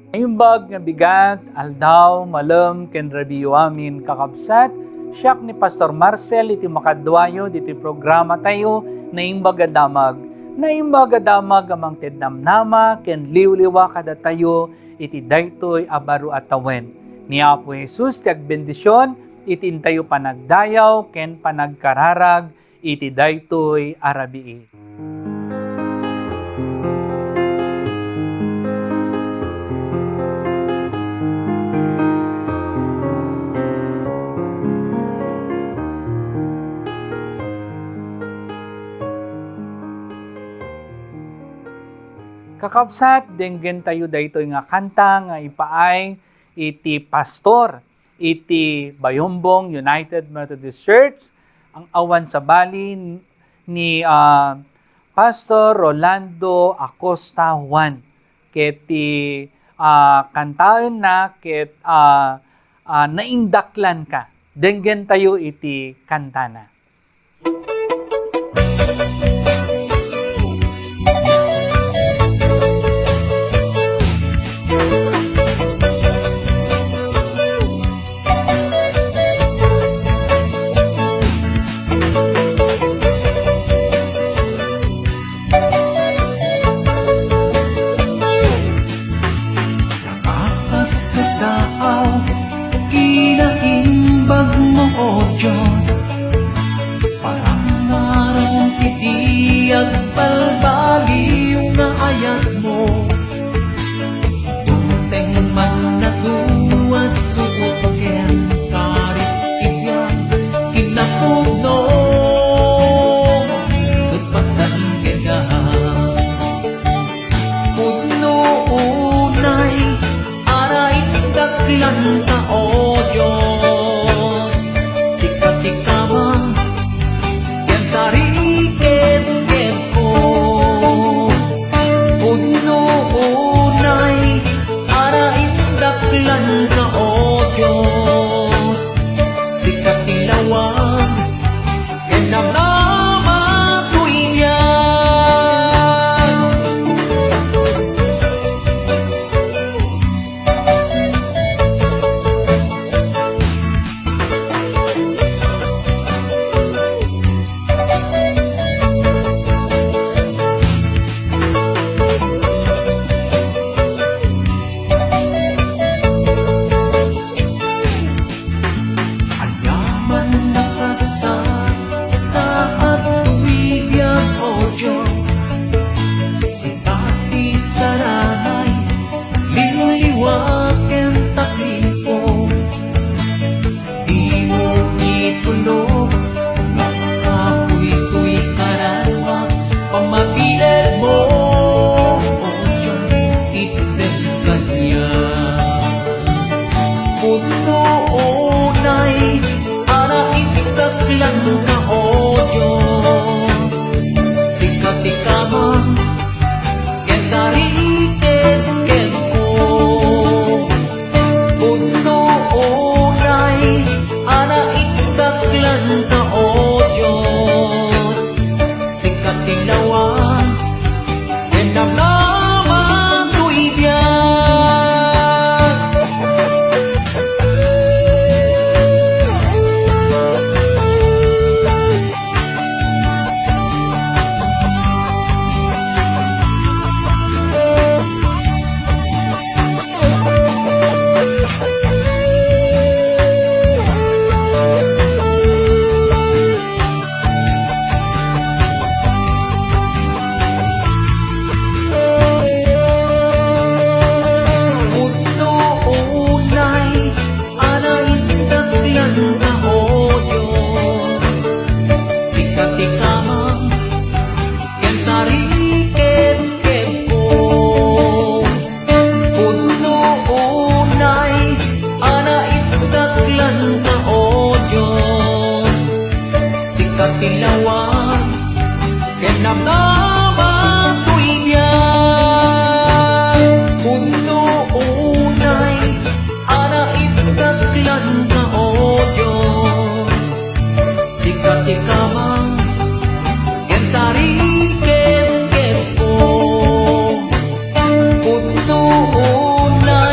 Imbag nga bigat, aldaw, malam, ken rabiyo amin kakabsat, siyak ni Pastor Marcel iti makadwayo diti programa tayo na imbaga damag. Na imbaga damag amang tednamnama ken liwliwa kada tayo iti daytoy abaro atawen. Ni Apo Jesus ti agbendisyon iti intayo panagdayaw ken panagkararag iti daytoy arabii. Kakabsat, denggen tayo daytoy nga kanta nga ipaay iti pastor iti Bayombong United Methodist Church ang awan sa bali ni Pastor Rolando Acosta Juan. Keti kantaen na ket naindaklan ka. Denggen tayo iti kantana. Sarili ken ko, puto unay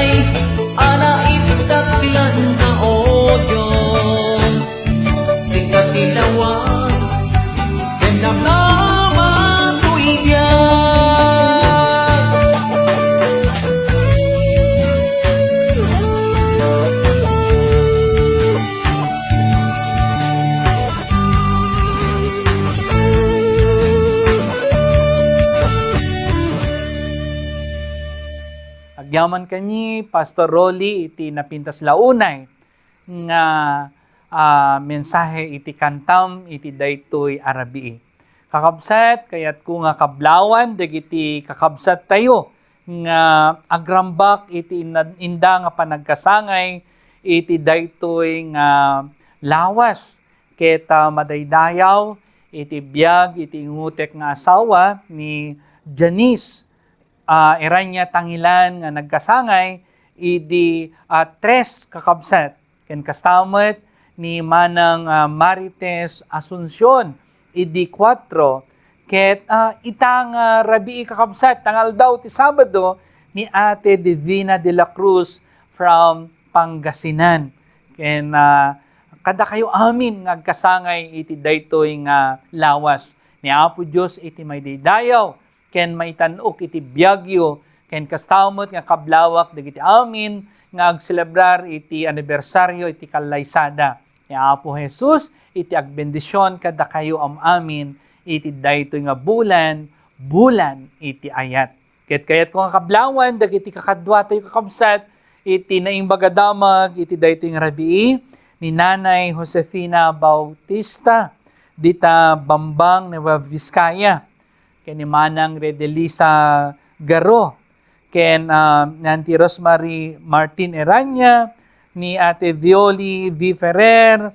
agyaman kani Pastor Rolly iti napintas launay nga mensahe iti kantam iti daytoy arabii. Kakabsat kayat ko nga kablawan dagiti kakabsat tayo nga agrambak iti inda nga panagkasangay iti daytoy nga lawas ket madaydayaw iti biag iti ngutek nga asawa ni Janice Eranya Tangilan nga nagkasangay iti tres kakabsat ken kastamet ni manang Marites Asuncion idi 4 ket itang rabii kakabsat tangal daw ti Sabado ni Ate Divina de la Cruz from Pangasinan ken kada kayo amin ngagkasangay iti daytoy nga lawas ni Apo Dios iti maydaydayaw ken maitan-ok iti biagyo ken kastamot nga kablawak dagiti amin nga agselebrar iti anibersaryo iti kalaysada ni Apo Jesus iti agbendisyon kada kayo amin iti daytoy nga bulan iti ayat ket kayat ko nga kablawan dagiti kakadwa tayo kakabsat iti naimbagadamag iti daytoy nga rabii ni Nanay Josefina Bautista dita Bambang, Nueva Vizcaya ken ni Manang Redelisa Garo ken Nanti Rosemary Martin Eranya ni Ate Violi V. Ferrer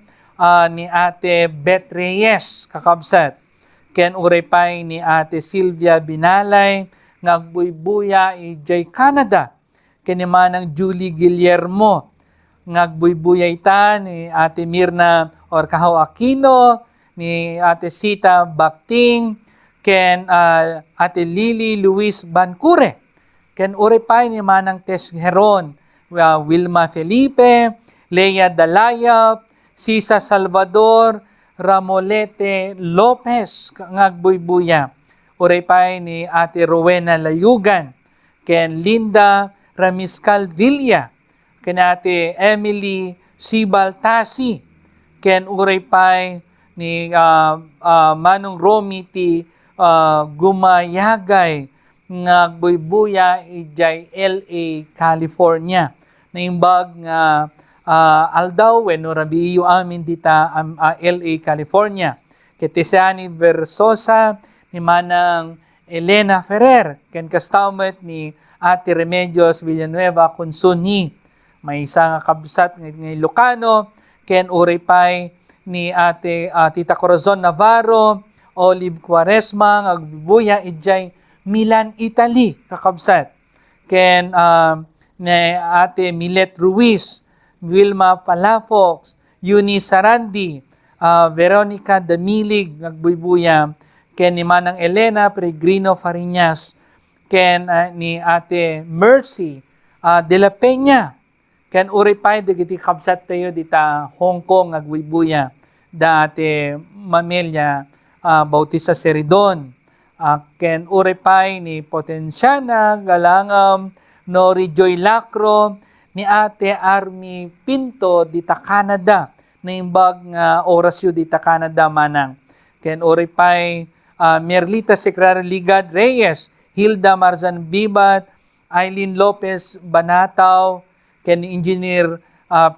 ni Ate Beth Reyes kakabsat ken urepay ni Ate Sylvia Binalay ngagbuybuya ijay Canada ken ni Manang Julie Guillermo ngagbuybuya ita ni Ate Mirna Orcajo Aquino ni Ate Sita Bakting ken Ate Lily Luis Bancure ken urepay ni Manang Tess Heron Wilma Felipe Lea Dalayap Sisa Salvador Ramolete Lopez ngagbuybuya urepay ni Ate Rowena Layugan ken Linda Ramiscal Villa ken Ate Emily Sibaltasi ken urepay ni Manong Romy ti Gumayagay ngagbuybuya ijay LA, California naimbag nga aldaw wenno rabiyo amin dita LA, California ket Tiziani Versosa ni Manang Elena Ferrer ken kastamet ni Ate Remedios Villanueva Consuni may isa nga kabsat ng Ilocano ken urepay ni Ate Tita Corazon Navarro Olive Quaresma ngagbuya ijay Milan, Italy kakabsat ken ni Ate Milet Ruiz Wilma Palafox Eunice Sarandi Veronica Damilig ngagbuybuya ken ni Manang Elena Peregrino Fariñas ken ni Ate Mercy de la Peña ken uripay dagiti kabsat tayo dita Hong Kong ngagbuybuya dati Mamelia Bautista Seridon ken uripay ni Potensiana Galangam Nori Joy Lacro ni Ate Army Pinto dita Canada naimbag nga orasyo dita Canada manang ken uripay Merlita Secretary Ligad Reyes Hilda Marzan Bibat Eileen Lopez Banataw ken Engineer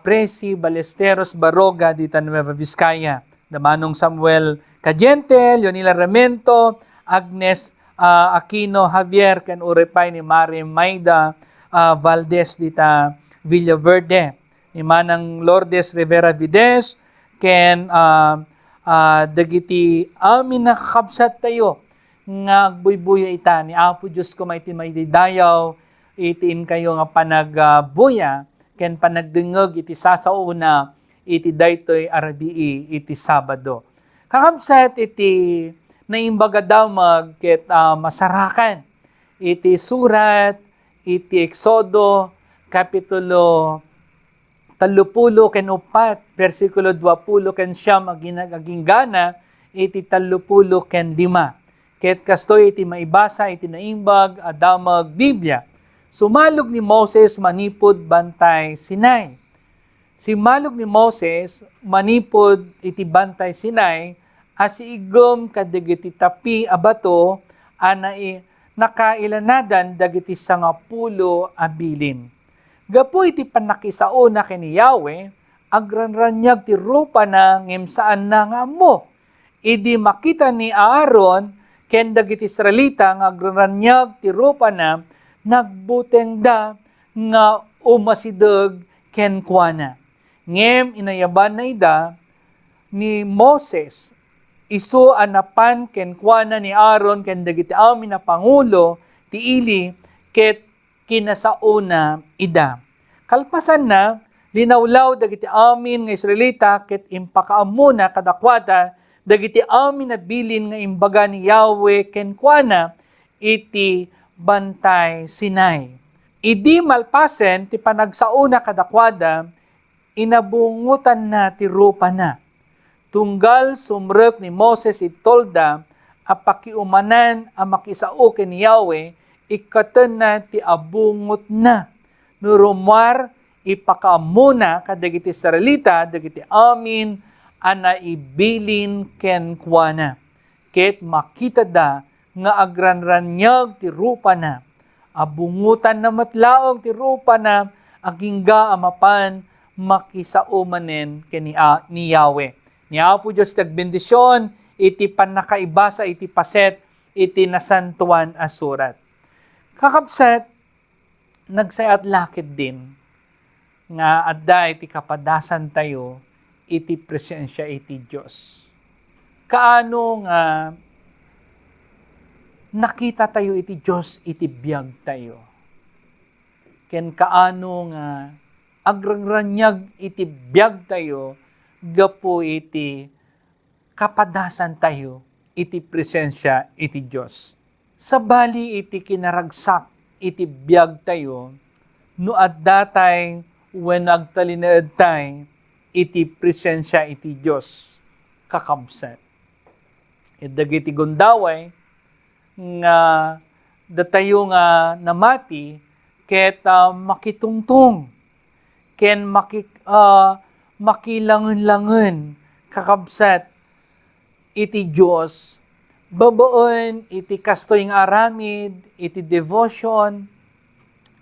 Presi Ballesteros Baroga dita Nueva Vizcaya, Damanong Samuel Cadiente, Leonila Remento, Agnes Aquino Javier, ken urepay ni Mari Maida Valdez dita Villaverde, ni Manang Lourdes Rivera Vides, ken dagiti amin nakakabsat tayo nga buybuya ita ni Apo Diyos ko may dayaw itiin kayo nga panagbuya ken panagdengeg iti sasauna iti daytoy arabii iti Sabado. Kakabsat iti naimbaga damag ket masarakan iti surat iti Exodo kapitulo 30 ken 4 bersikulo 20 ken 9 aging gana iti 30 ken 5 ket kastoy iti maibasa iti naimbag damag Biblia. Sumalog ni Moses manipod bantay Sinai. Si malog ni Moses manipod iti bantay Sinai asiigom kadagiti tapi abato nakailanadan dagiti sangapulo abilin. Gapu iti panakisauna ken ni Yahweh, agranranyag ti rupa na ngem saan na nga mo. Idi makita ni Aaron ken dagiti Israelita nga agranranyag ti rupa na nagbuteng da nga umasideg ken kuana. Ngem inayaban na ida ni Moses isu anapan ken kuana ni Aaron ken dagiti amin na pangulo ti ili ket kinasauna ida. Kalpasan na linawlaw dagiti amin nga Israelita ket impakaamuna kadakwada dagiti amin na bilin nga imbaga ni Yahweh ken kuana iti bantay Sinai. Idi malpasen ti panagsauna kadakwada inabungutan na ti rupa na. Tunggal sumrek ni Moses itolda apakiumanan a makisao ken ni Yahweh ikaten na ti abungot na. Nurumwar ipakaamuna kadagiti Israelita dagiti amin ana ibilin ken kuana. Ket makita da nga agranranyag ti rupa na. Abungutan na matlaong ti rupa na agingga amapan makisao manen ken ni Yahweh. Ni Apo Diyos tagbendisyon iti panakaibasa iti paset iti nasantuan a surat. Kakabsat, nagsayat lakit din nga adda iti kapadasan tayo iti presensya iti Diyos. Kaano nga nakita tayo iti Diyos iti biyag tayo. Ken kaano nga agrangranyag iti biyag tayo gapo iti kapadasan tayo iti presensya iti Diyos. Sabali iti kinaragsak iti biyag tayo no adda tay when agtalinaed tay iti presensya iti Diyos kakabsat. Dagiti gundaway nga datayo nga namati ket makitungtung ken makilangen-langen kakabsat iti Diyos, babaen iti kastoy nga aramid, iti devotion,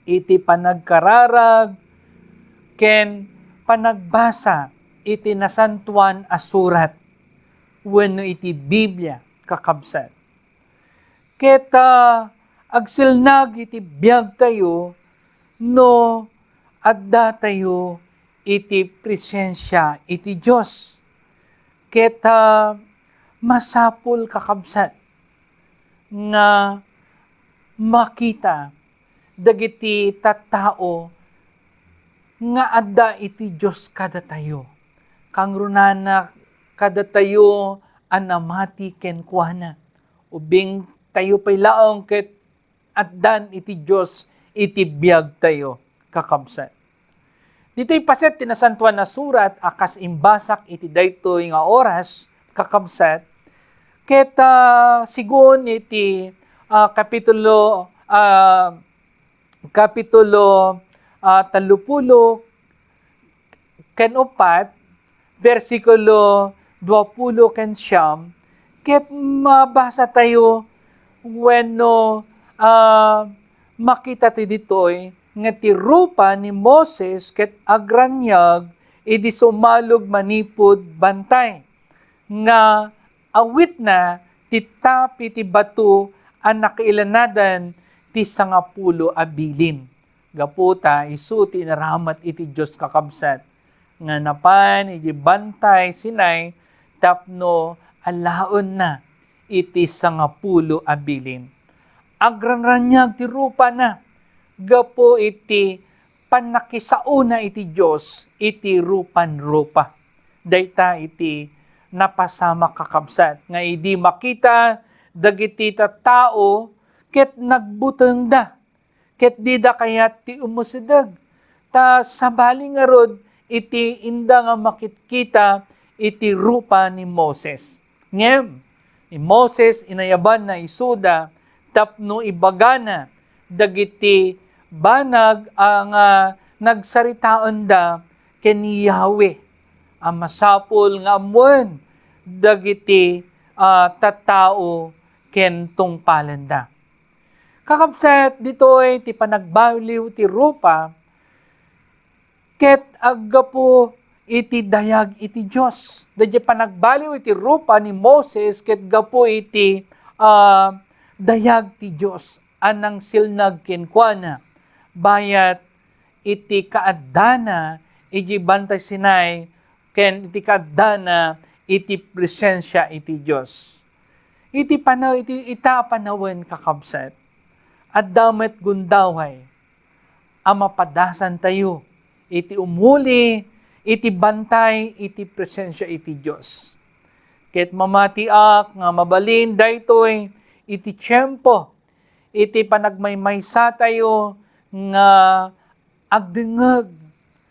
iti panagkararag, ken panagbasa iti nasantuan a surat, wenno iti Biblia kakabsat. Ket agsilnag iti biyag tayo no adda tayo iti presensya iti Diyos. Ket masapul kakabsat nga makita dagiti tattao nga adda iti Diyos kada tayo. Kang runana kada tayo anamati ken kuana. Ubing tayo pay laong ket addan iti Diyos iti biyag tayo kakabsat. Dito'y paset tinasantuan na surat akas imbasak iti daytoy nga oras kakabsat ket sigon iti kapitulo 30 ken 4 versikulo 20 ken 9 ket mabasa tayo wenno makita tayo ditoy nga ti rupa ni Moses ket agranyag idi sumalog manipod bantay nga awit na ti tapi ti bato ang nakailanadan ti sangapulo abilin. Gaputa isu ti inaramat iti Diyos kakabsat nga napan iti bantay Sinai tapno alaon na iti sangapulo abilin. Agranranyag ti rupa na gapo iti panakisauna iti Diyos iti rupan-rupa. Dayta iti napasama kakabsat nga idi makita dagiti tattao ket nagbuteng da ket di da kayat ti umusideg ta sabali nga rod iti inda nga makitkita iti rupa ni Moses. Ngem ni Moses inayaban na isuda tapno ibagana dagiti banag ang nagsaritaon da ken ni Yahweh ang masapul nga amwen dagiti tattao ken tungpalan da. Kakabsat, dito'y ti panagbaliw ti rupa, ket agga po iti dayag iti Diyos. Dadya panagbaliw iti rupa ni Moses, ket gapo iti dayag ti Diyos. Anang silnag kenkwana, bayat iti kaadana, iti bantay Sinai, ken iti kaadana, iti presensya iti Diyos. Iti ita panawen kakabsat, at damet gundaway, amapadasan tayo, iti umuli, iti bantay, iti presensya iti Diyos. Ket mamatiak nga mabalin daytoy iti tiyempo, iti panagmaymaysa tayo nga agdengeg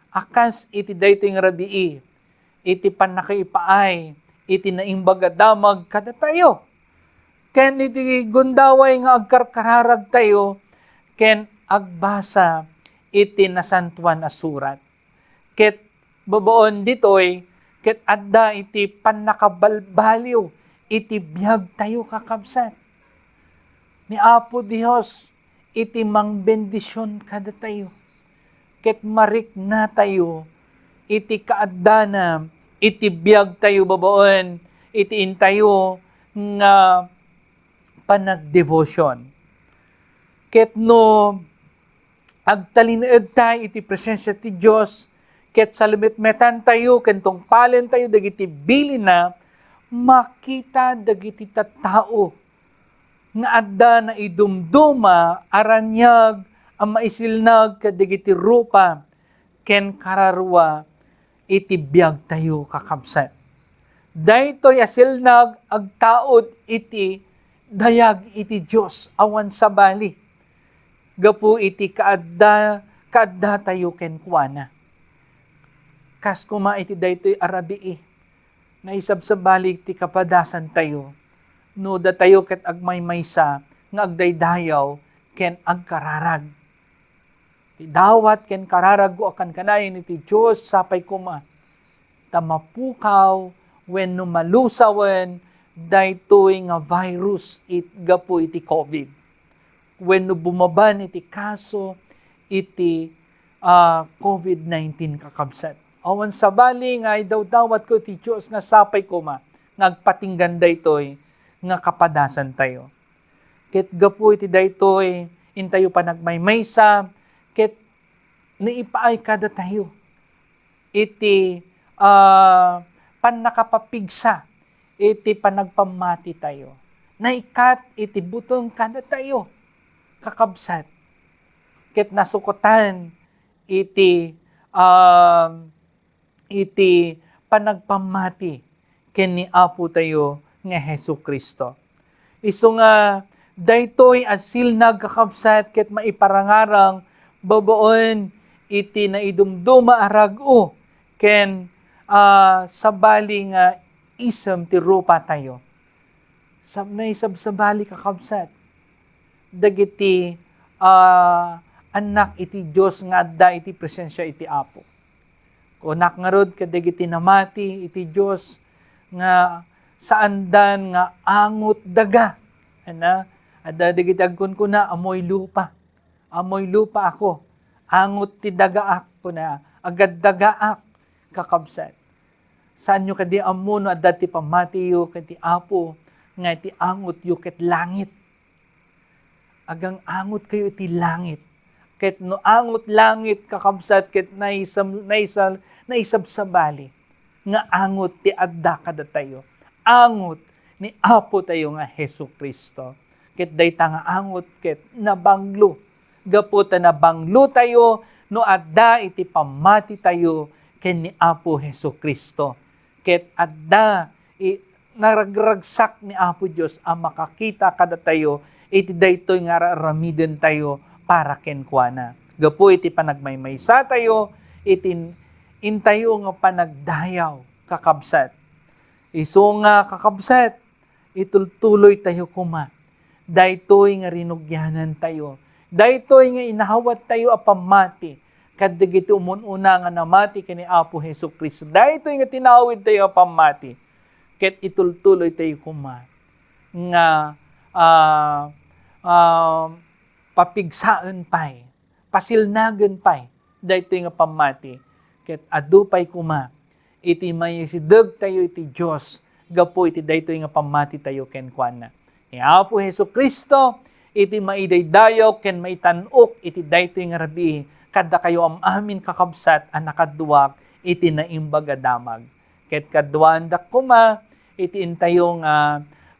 akas iti daytoy nga rabii, iti panakaipaay, iti naimbaga damag kada tayo. Ken iti gundaway nga agkarkararag tayo, ken agbasa iti nasantuan a surat. Ket babaon ditoy, ket adda iti panakabalbaliw, iti biyag tayo kakabsat. Ni Apo Dios, iti mangbendisyon kada tayo. Ket marik na tayo, iti kaadana, iti biyag tayo babaon, iti intayo nga panagdevotion. Ket no agtalinaed tayo iti presensya ti Diyos, ket salumitmetan tayo, kentong palen tayo, dagiti bili na, makita dagiti tattao, nga adda na idumduma, aranyag, ang maisilnag, kadagiti rupa, ken kararwa, iti biyag tayo kakabsat. Daytoy asilnag, agtaod iti dayag iti Diyos, awan sabali. Gapu iti kaadda tayo kenkwana. Kas kuma iti daytoy arabii, na isabsabali iti kapadasan tayo, no da tayo ket agmaymaysa, nga agdaydayaw, ken agkararag. Ti dawat ken kararag ko akan kanayon iti Diyos, sapay kuma, tamapukaw, wenno malusawen, daytoy nga virus, gapu iti COVID. Wenno bumaban iti kaso, iti COVID-19 kakabsat. Awan sabali nga daw-dawat ko iti Diyos nga sapay ko nagpatinggan daytoy nga kapadasan tayo. Ket gapu iti daytoy intayo pa nagmaymaysa, ket naipaay kada tayo iti panakapapigsa, iti panagpamati tayo. Naikat iti butong kada tayo kakabsat. Ket nasukotan iti panagpamati ken ni Apo tayo nga Hesu Kristo. Isu nga daytoy at silnag kakabsat, ket maiparangarang babaon iti naidumduma arago, ken sabali nga isem ti rupa tayo. Sabali kakabsat, dagiti anak iti Diyos nga adda iti presensya iti Apo. Kunak nga rod kadagiti namati iti Diyos nga saandan nga angot daga. Adda dagiti agkon ko na amoy lupa. Amoy lupa ako. Angot ti dagaak ko na. Agad dagaak kakabsat. Saan nyo kadi amuno adda ti pamati yu ket ti Apo nga ti angot yu ket langit. Agang angot kayo ti langit. Ket no angot langit kakabsat, ket naisabsabali nga angot ti adda kada tayo. Angot ni Apo tayo nga Hesu Kristo. Ket dayta nga angot ket nabanglo. Gaputa nabanglo tayo no adda iti pamati tayo ken ni Apo Hesu Kristo. Ket adda naragragsak ni Apo Dios ang makakita kada tayo, iti daytoy nga ramiden tayo para kenkwana. Gapu iti panagmaymaysa tayo, iti intayo nga panagdayaw kakabsat. Isu nga kakabsat, itultuloy tayo kuma. Daytoy nga rinugyanan tayo. Daytoy nga inahawat tayo apamati. Kadagiti umununa nga namati kani Apo Hesu Kristo. Daytoy nga tinawid tayo apamati. Ket itultuloy tayo kuma. Nga papigsaan pay, pasilnagan pay, dahito nga pamati, ket adupay kuma, iti mayisideg tayo iti Diyos, gapo iti dahito nga pamati tayo kenkwana. Nga po Hesu Kristo, iti maidaydayaw ken maitanok iti dahito nga rabi, kada kayo amin kakabsat ang nakaduwak iti naimbaga damag. Ket kaduan da kuma, iti intayong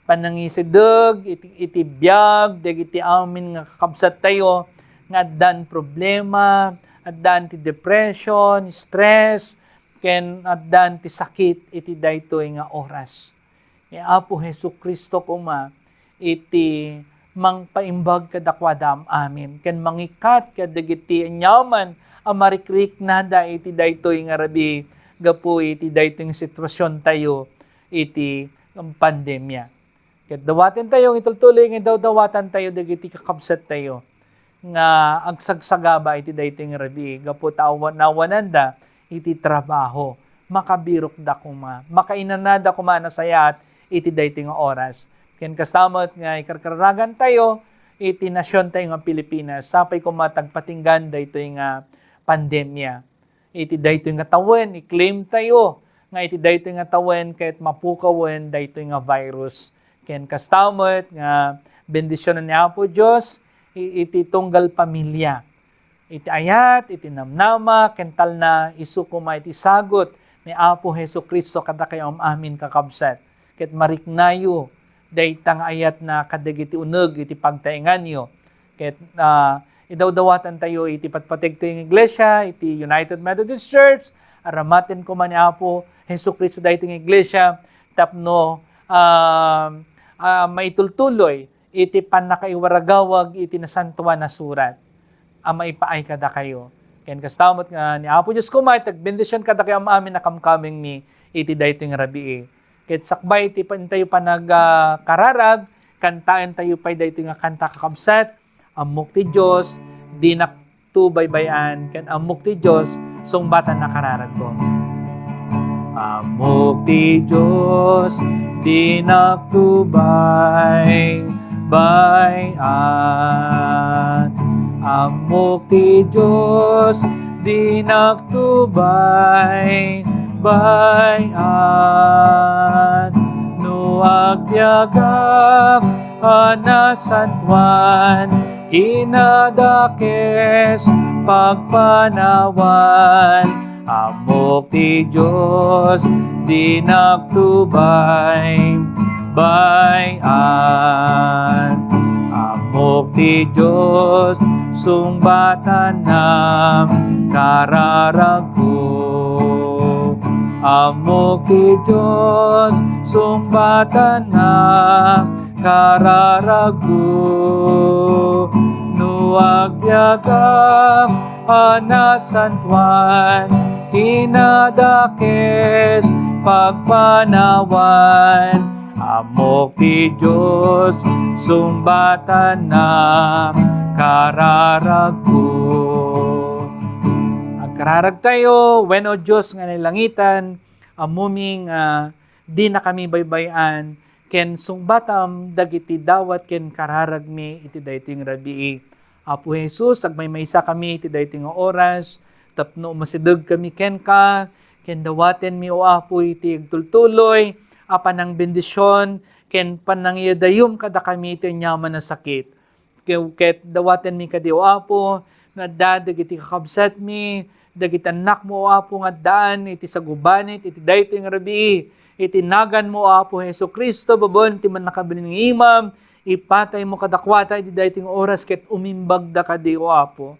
panangisideg, iti biyag, iti amin nga kakabsat tayo, nga dan problema, dan ti depression, stress, ken dan ti sakit, iti daytoy nga oras. Ni Apo Hesu Kristo kuma, iti mangpaimbag kadakwadam amin, ken mangikat kadagiti anyaman, amarikrik nada iti daytoy nga rabi, gapu iti daytoy nga sitwasyon tayo, iti pandemya. Ket dawaten tayo, itultuloy nga dawatan tayo, dagiti kakabsat tayo, nga agsagsagaba iti daytoy nga rabi, gapu nawananda iti trabaho, makabirok da kuma, makainanada kuma nasayat iti daytoy nga oras. Ken kasamot nga ikarkaragan tayo, iti nasyon tayo nga Pilipinas, sapay kumatagpatinggan daytoy nga pandemya. Iti daytoy nga tawen, i-claim tayo, nga iti daytoy nga tawen, kahit mapukawen daytoy nga virus. Ken kasamot nga bendisyon ni Apo Diyos, iti tunggal pamilya. Iti ayat, iti namnama, kental na isu kuma iti sagot ni Apo Hesu Kristo kada kayo amin kakabsat. Ket mariknayo, daytang ayat na kadagiti uneg iti pagtaingan nyo. Ket idawdawatan tayo iti patpatig tayo ng iglesia, iti United Methodist Church, aramaten ko man ni Apo Hesu Kristo daytong iglesia, tapno maitultuloy iti panakaiwaragawag iti nasantuan na surat. Maipaay kada kayo. Ken kastamot nga ni Apo Diyos kumay, tagbendisyon kada kayo amin na kamkaming ni iti dayto nga rabii. Ket sakbay iti tayo panagkararag, kantaan tayo pa'y dayto nga kanta kakabsat, amok ti Diyos, di naktubaybayan, ken amok ti Diyos, sungbatan na kararag ko. Amok ti Diyos, di naktubay, bayan. Amok ti Diyos, di naktubay, bayan. No agbyagak, anasantuan, kinadakes, pagpanawan. Amok ti Diyos, di naktubay, bayan. Amok ti Diyos, sungbatan na kararag ko. Amok ti Diyos, sungbatan na kararag ko. No agbyagak, anasantuan, kinadakes, pagpanawan. Amok ti Diyos, sumbatan na kararag ko. Agkararag tayo, when o Diyos nga nilangitan, amuming di na kami baybayan, ken sungbatam dagiti dawat ken kararag mi iti dayting rabii. Apo Jesus, agmaymaysa kami iti dayting oras, tapno masideg kami ken ka, ken dawaten mi o Apo iti agtultuloy, apan ang bendisyon, ken panangyadayom kada kami iti nyaman na sakit. Ket dawaten mi kadi o Apo, nga dagiti kakabsat mi, dagiti anak mo o Apo nga daan, iti sagubanit, iti dayto yung rabi, iti nagan mo o Apo Hesu Kristo, babon, ti man nakabiling imam, ipatay mo kadakwata, iti dayto yung oras, ket umimbag da kadi o Apo.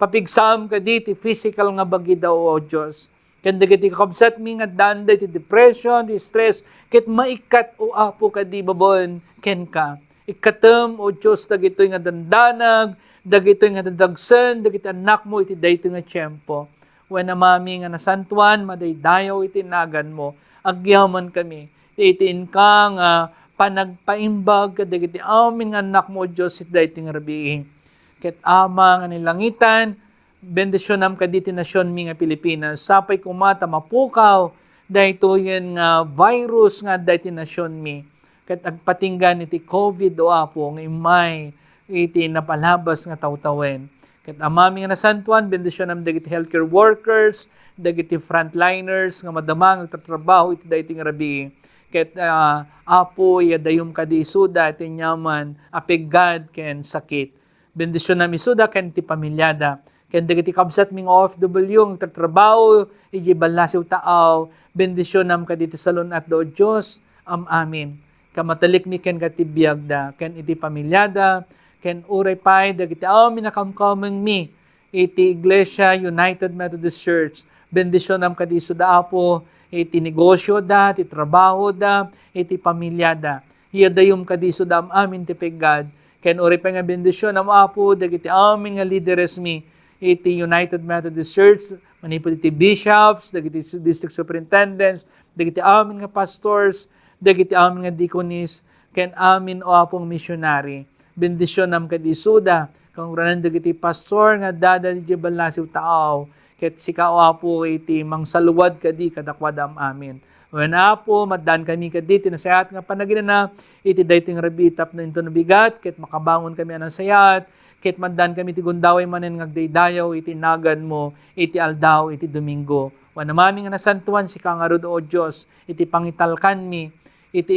Papigsam kadi, ti physical nga bagi daw o Diyos. Ken dagiti kakabsat mi nga danda iti depression, iti stress, ket maikat o Apo kadi babon ken ka. Ikatem o Diyos dagitoy nga dandanag, dagitoy nga dadagsen, dagiti anak mo iti daytoy nga tiempo. When amami nga nasantuan, madaydayaw iti nagan mo, agyaman kami. Itiin ka nga panagpaimbag kadagiti amin nga anak mo Diyos iti daytoy nga rabii. Ket ama nga nilangitan, bendisyonam kaditi nasyon mi nga Pilipinas, sapay kumata mapukaw, dahito yan nga virus nga dahiti nasyon mi. Kat agpatinggan iti COVID o Apo, nga imay, iti napalabas nga tawtawen. Ket amami nga nasantuan, bendisyon am dagiti healthcare workers, dagiti frontliners nga madama nga tatrabaho iti dayting rabi. Ket apo yadayom kadi isuda iti nyaman apeggad ken sakit. Bendisyon nam isuda ken ti pamilyada. Ken dagiti kabsat ming OFW nga tatrabaho iti balasiw taaw, bendisyon nam kaditi salon at do Dios amin. Kamatalik mi ken katibiyag da ken iti pamilyada ken uray pay dagiti amin nakamkameng mi iti Iglesia United Methodist Church. Bendisyon nam kadi isuda apo iti negosyo da, iti trabaho da, iti pamilyada. Hiyadayom kadi isuda amin ti peggad. Ken uray pay nga bendisyon nam apo dagiti amin nga leaders mi iti United Methodist Church, manipod iti bishops, dagiti district superintendents, dagiti amin nga pastors, dagiti amin nga deaconess, ken amin o apong missionary. Bendisyon nam kadi isuda, kung ranan dagiti pastor nga dada di balasiw taaw, ket sika o apo iti mangsaluwad kadi kadakwadam amin. When apo, maddan kami kadi, tinasayat nga panaginana, iti dayting rabitap na ito nabigat, ket makabangon kami anang sayat, ket maddan kami ti gundaway manen ngagdaydayaw, iti nagan mo, iti aldaw, iti domingo. Wanamami nga nasantuan, sika nga rod o Diyos, iti pangitalkan mi, iti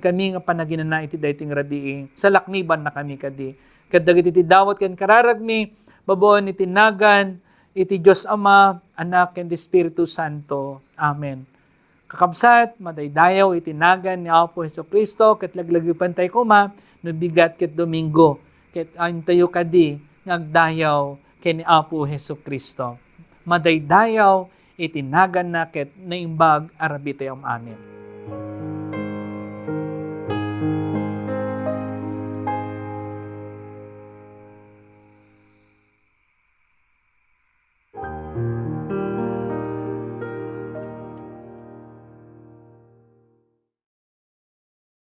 kami nga panaginana, iti dayting rabii. Sa lakniban na kami kadi. Kadag iti dawat ken kararag mi, baboon iti nagan, iti Diyos Ama, Anak, ken ti Espiritu Santo. Amen. Kakabsat, madaydayaw, itinagan ni Apo Jesucristo, ket laglagyapan tayo kuma, no bigat ket domingo, ket antayo kadi, ngagdayaw, ken ni Apo Jesucristo. Madaydayaw, itinagan na ket naimbag arabi tayo amin.